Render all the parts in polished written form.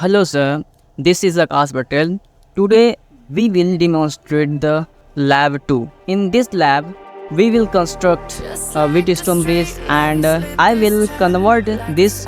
Hello sir, this is Akash Patel. Today we will demonstrate the lab 2. In this lab, we will construct a Wheatstone bridge and I will convert this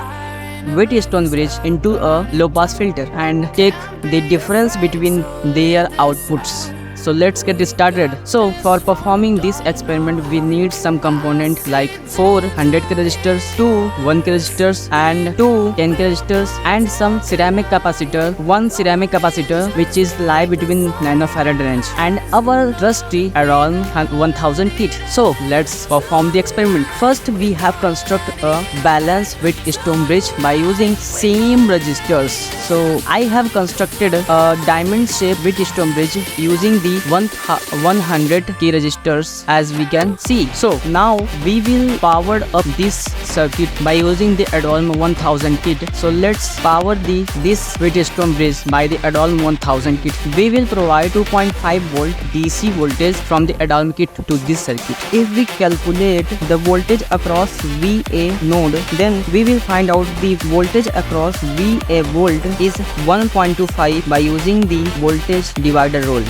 Wheatstone bridge into a low pass filter and take the difference between their outputs. So let's get started. So for performing this experiment we need some component like 4 100k resistors, 2 1k resistors and 2 10k resistors and some ceramic capacitor, one ceramic capacitor which is lie between nanofarad range and our rusty around 1000 kit. So let's perform the experiment. First we have construct a balanced Wheatstone bridge by using same resistors. So I have constructed a diamond shaped Wheatstone bridge using the 100 key resistors as we can see. So now we will power up this circuit by using the Adolm 1000 kit. So let's power this Wheatstone bridge by the Adolm 1000 kit. We will provide 2.5 volt DC voltage from the Adolm kit to this circuit. If we calculate the voltage across VA node, then we will find out the voltage across VA volt is 1.25 by using the voltage divider rule.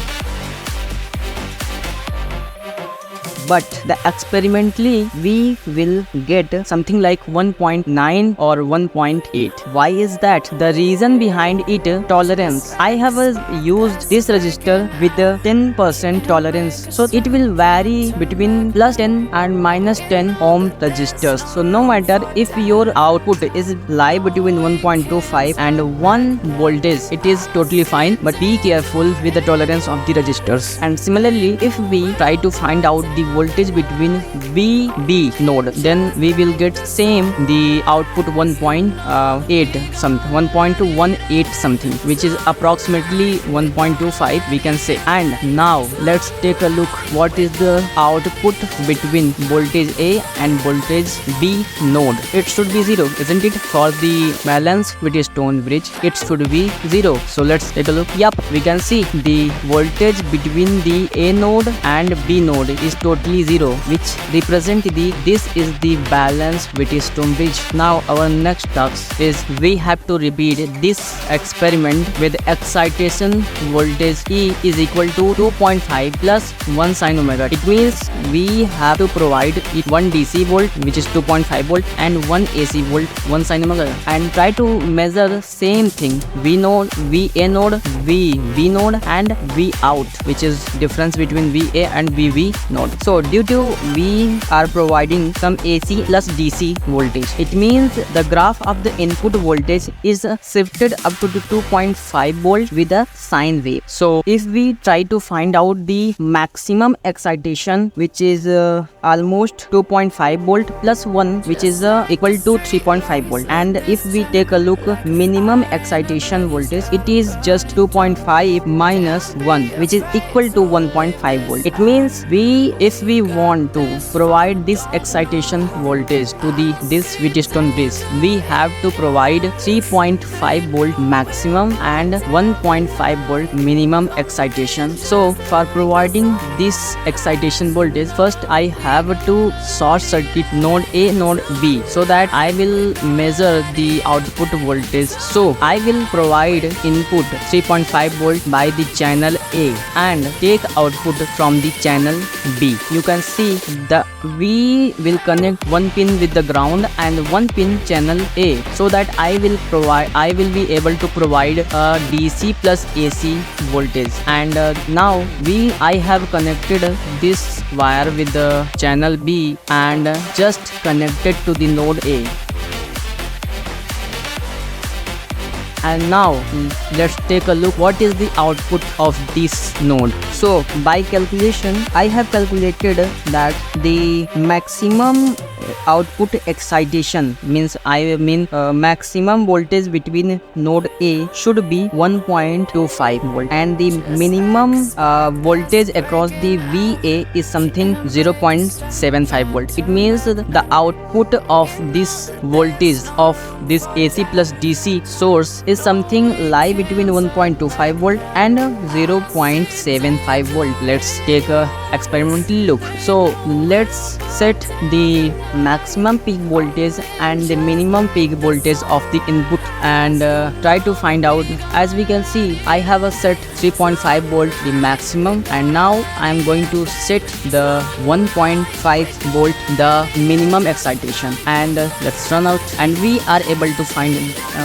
But the experimentally we will get something like 1.9 or 1.8. Why is that? The reason behind it, tolerance. I have used this resistor with a 10% tolerance, so it will vary between plus 10 and minus 10 ohm resistors. So no matter if your output is lie between 1.25 and 1 voltage, it is totally fine, but be careful with the tolerance of the resistors. And similarly, if we try to find out the voltage between VB node, then we will get same the output 1.8 something, 1.18 something, which is approximately 1.25 we can say. And now let's take a look what is the output between voltage A and voltage B node. It should be 0, isn't it? For the balanced Wheatstone bridge it should be 0. So let's take a look. Yup, we can see the voltage between the A node and B node is totally 0, which represent this is the balanced Wheatstone bridge. Now our next task is we have to repeat this experiment with excitation voltage E is equal to 2.5 plus 1 sin omega. It means we have to provide it 1 DC volt which is 2.5 volt and 1 AC volt 1 sin omega, and try to measure same thing V node, VA node, VB node and V out, which is difference between VA and VB node. So due to we are providing some AC plus DC voltage, it means the graph of the input voltage is shifted up to 2.5 volt with a sine wave. So if we try to find out the maximum excitation, which is almost 2.5 volt plus 1, which is equal to 3.5 volt, and if we take a look minimum excitation voltage, it is just 2.5 minus 1, which is equal to 1.5 volt. It means if we want to provide this excitation voltage to this Wheatstone bridge, we have to provide 3.5 volt maximum and 1.5 volt minimum excitation. So for providing this excitation voltage, first I have to short circuit node A, node B, so that I will measure the output voltage. So I will provide input 3.5 volt by the channel A and take output from the channel B. You can see we will connect one pin with the ground and one pin channel A, so that I will be able to provide a DC plus AC voltage. And now I have connected this wire with the channel B and just connected to the node A. And now let's take a look what is the output of this node. So by calculation I have calculated that the maximum output excitation means maximum voltage between node A should be 1.25 volt, and the minimum voltage across the VA is something 0.75 volt. It means the output of this voltage of this AC plus DC source is something lie between 1.25 volt and 0.75 volt. Let's take a experimental look. So let's set the maximum peak voltage and the minimum peak voltage of the input and try to find out. As we can see, I have a set 3.5 volt the maximum, and now I am going to set the 1.5 volt the minimum excitation, and let's run out, and we are able to find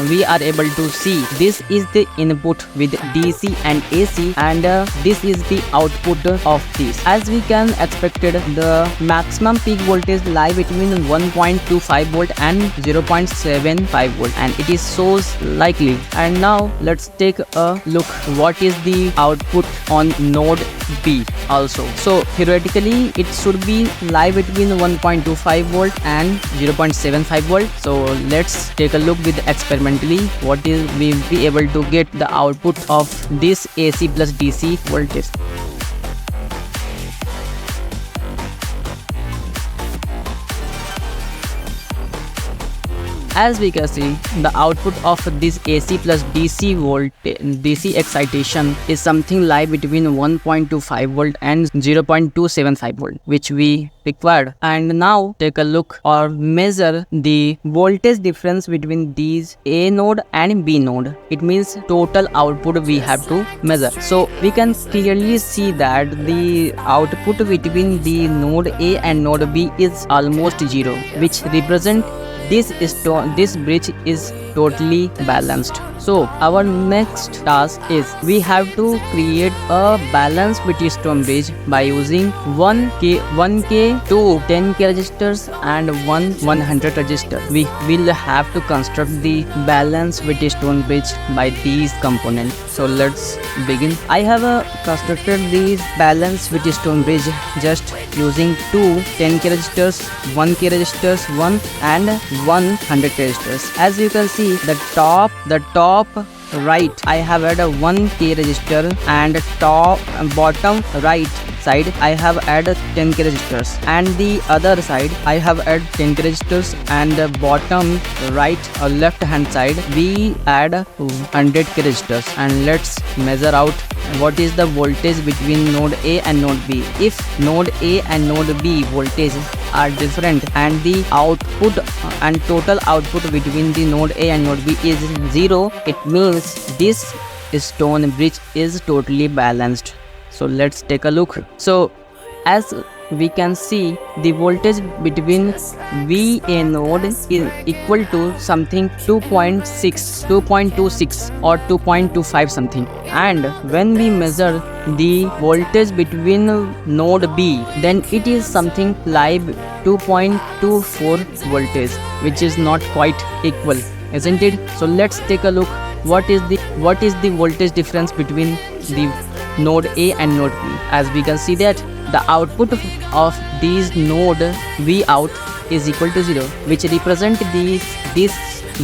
we are able to see this is the input with DC and AC, and this is the output of this. As we can expected, the maximum peak voltage lie between 1.25 volt and 0.75 volt, and it is so likely. And now let's take a look what is the output on node B also. So theoretically it should be lie between 1.25 volt and 0.75 volt. So let's take a look with experimentally what is we will be able to get the output of this AC plus DC voltage. As we can see, the output of this AC plus DC excitation is something like between 1.25 volt and 0.275 volt, which we required. And now take a look or measure the voltage difference between these A node and B node. It means total output we have to measure. So we can clearly see that the output between the node A and node B is almost zero, which represent this bridge is totally balanced. So our next task is we have to create a balanced Wheatstone bridge by using 1K, 2 10K resistors and 100 resistor. We will have to construct the balanced Wheatstone bridge by these components. So let's begin. I have constructed this balanced Wheatstone bridge just using 2 10K resistors, 1K resistors, 1 and 100 resistors. As you can see, the top right I have added a 1K resistor, and bottom right side I have added 10K resistors, and the other side I have added 10K resistors, and the bottom right or left hand side we add 100K resistors. And let's measure out what is the voltage between node A and node B. If node A and node B voltage are different and the output and total output between the node A and node B is 0, it means this stone bridge is totally balanced. So let's take a look. So as we can see, the voltage between VA node is equal to something 2.26 or 2.25 something, and when we measure the voltage between node B, then it is something like 2.24 voltage, which is not quite equal, isn't it? So let's take a look what is the voltage difference between the node A and node B. As we can see that the output of these node V out is equal to 0, which represent this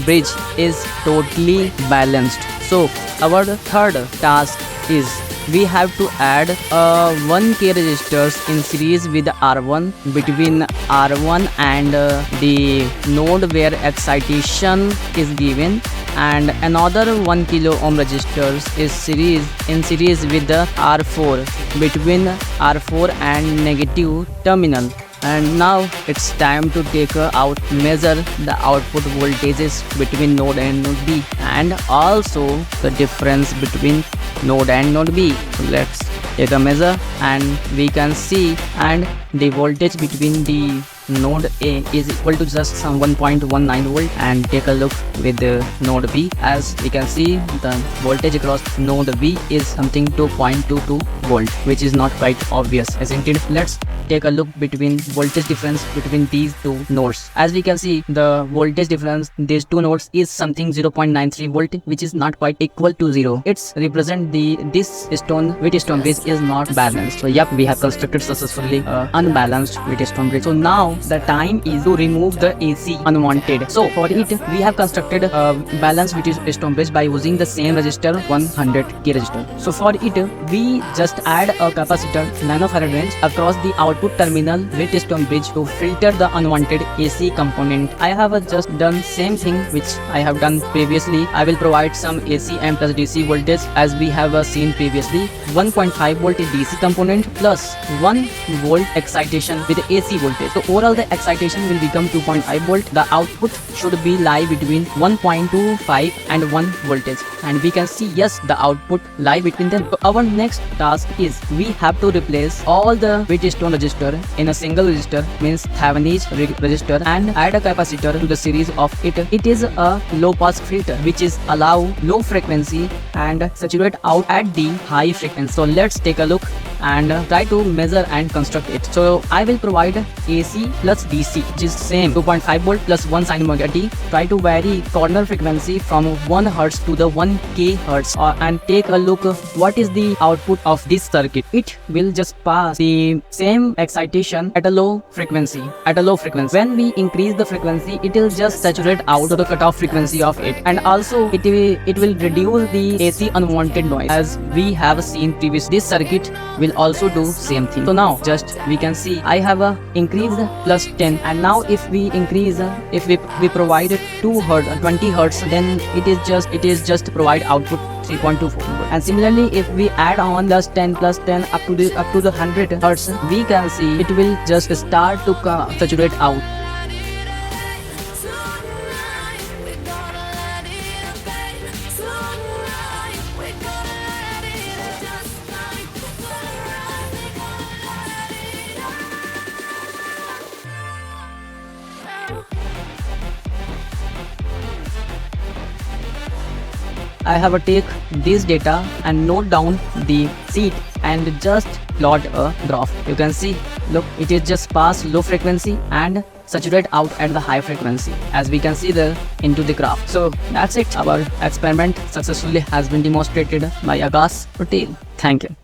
bridge is totally balanced. So our third task is we have to add 1K resistors in series with R1 between R1 and the node where excitation is given, and another 1 kilo ohm resistors is in series with the R4 between R4 and negative terminal. And now it's time to take measure the output voltages between node A and node B, and also the difference between node A and node B. So let's take a measure, and we can see, and the voltage between the node A is equal to just some 1.19 volt, and take a look with the node B. As we can see, the voltage across node B is something 2.22 volt, which is not quite obvious, isn't it? Let's take a look between voltage difference between these two nodes. As we can see, the voltage difference these two nodes is something 0.93 volt, which is not quite equal to 0. It's represent this Wheatstone bridge is not balanced. So yep, we have constructed successfully unbalanced Wheatstone bridge. So now the time is to remove the AC unwanted. So for it, we have constructed a balanced Wheatstone bridge by using the same resistor, 100K resistor. So for it, we just add a capacitor nanofarad range across the output terminal Wheatstone bridge to filter the unwanted AC component. I have just done same thing which I have done previously. I will provide some AC and plus DC voltage as we have seen previously. 1.5 volt is DC component plus 1 volt excitation with AC voltage. So overall overall the excitation will become 2.5 volt. The output should be lie between 1.25 and 1 voltage, and we can see yes, the output lie between them. So our next task is we have to replace all the Wheatstone resistor in a single resistor, means Thevenin's resistor, and add a capacitor to the series of it. It is a low pass filter which is allow low frequency and saturate out at the high frequency. So let's take a look and try to measure and construct it. So I will provide AC plus DC, which is same 2.5 volt plus 1 sin omega t. Try to vary corner frequency from 1 Hz to the 1 kHz and take a look what is the output of this circuit. It will just pass the same excitation at a low frequency. When we increase the frequency, it will just saturate out to the cutoff frequency of it, and also it will reduce the AC unwanted noise. As we have seen previous, this circuit will also do same thing. So now just we can see I have a increased plus 10, and now if we increase, if we provide 2 Hz 20 Hz, then it is just provide output 3.24. And similarly, if we add on plus 10 up to the 100 Hz, we can see it will just start to saturate out. I have to take this data and note down the seat and just plot a graph. You can see, look, it is just pass low frequency and saturate out at the high frequency, as we can see there into the graph. So that's it. Our experiment successfully has been demonstrated by Agas Patel. Thank you.